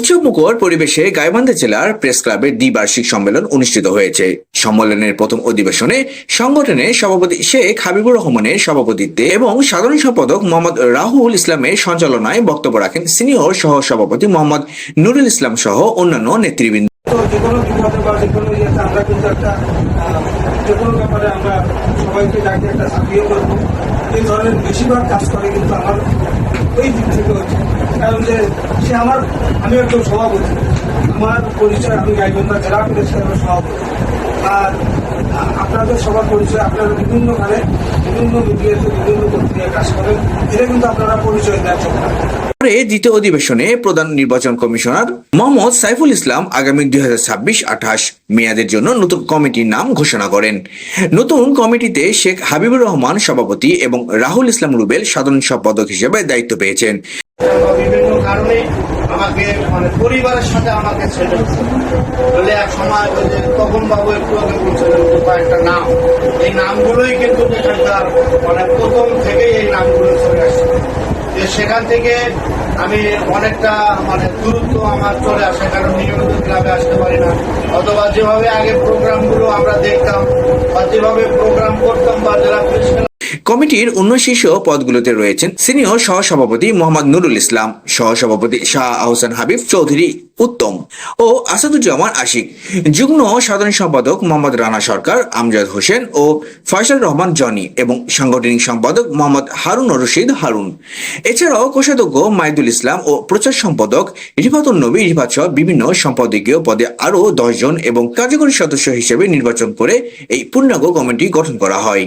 উৎসবমুখর পরিবেশে গাইবান্ধা জেলার প্রেস ক্লাবের দ্বিবার্ষিক সম্মেলন অনুষ্ঠিত হয়েছে। সম্মেলনের প্রথম অধিবেশনে সংগঠনের সভাপতি শেখ হাবিবুর রহমানের সভাপতিত্বে এবং সাধারণ সম্পাদক মোহাম্মদ রাহুল ইসলামের সঞ্চালনায় বক্তব্য রাখেন সিনিয়র সহ সভাপতি মোহাম্মদ নুরুল ইসলাম সহ অন্যান্য নেতৃবৃন্দ। যেকোনো বিপদে বা যেকোনো ইয়েতে আমরা কিন্তু যেকোনো ব্যাপারে আমরা সবাইকে ডাকে একটা সাহায্য করবো। এই ধরনের বেশিরভাগ কাজ করে কিন্তু আমার ওই দিক থেকে হচ্ছে, কারণ যে সে আমি একজন সভাপতি, আমার পরিচয় আমি গাইবান্ধা জেলা প্রেস ক্লাবের সভাপতি। আর আপনাদের সবার পরিচয় আপনারা বিভিন্নভাবে বিভিন্ন মিডিয়াতে বিভিন্ন পত্রিকায় কাজ করেন, এটা কিন্তু আপনারা পরিচয় দেওয়ার জন্য। পরে দ্বিতীয় অধিবেশনে প্রধান নির্বাচন কমিশনার মোহাম্মদ সাইফুল ইসলাম আগামী 2026-28 মেয়াদের জন্য নতুন কমিটির নাম ঘোষণা করেন। নতুন কমিটিতে শেখ হাবিবুর রহমান সভাপতি এবং রাহুল ইসলাম রুবেল সাধারণ সম্পাদক হিসেবে দায়িত্ব পেয়েছেন। বিভিন্ন কারণে আমাকে পরিবারের সাথে আমাকে ছেড়ে বলে এক সময় তখন বাবু একটু আগে বলছিলেন কয়েকটা নাম, এই নামগুলোই কিন্তু এখানকার প্রথম থেকেই এই নামগুলো চলে আসছে। সেখান থেকে আমি অনেকটা দূরত্ব আমার চলে আসে, কারণ নিয়মিত ক্লাবে আসতে পারি না, অথবা যেভাবে আগে প্রোগ্রামগুলো আমরা দেখতাম বা যেভাবে প্রোগ্রাম করতাম বা জেলা পুলিশ। কমিটির অন্য শীর্ষ পদগুলোতে রয়েছেন সিনিয়র সহসভাপতি মোহাম্মদ নুরুল ইসলাম, সহসভাপতি শাহ আহসান হাবিব চৌধুরী উত্তম ও আসাদুজ্জামান আশিক, যুগ্ম সাধারণ সম্পাদক মোহাম্মদ রানা সরকার, আমজাদ হোসেন ও ফয়সাল রহমান জনি এবং সাংগঠনিক সম্পাদক মোহাম্মদ হারুন রশিদ হারুন। এছাড়াও কোষাধ্যক্ষ মাইদুল ইসলাম ও প্রচার সম্পাদক রিফাতুন নবী রিফাত সহ বিভিন্ন সম্পাদকীয় পদে আরও 10 জন এবং কার্যকরী সদস্য হিসেবে নির্বাচন করে এই পূর্ণাঙ্গ কমিটি গঠন করা হয়।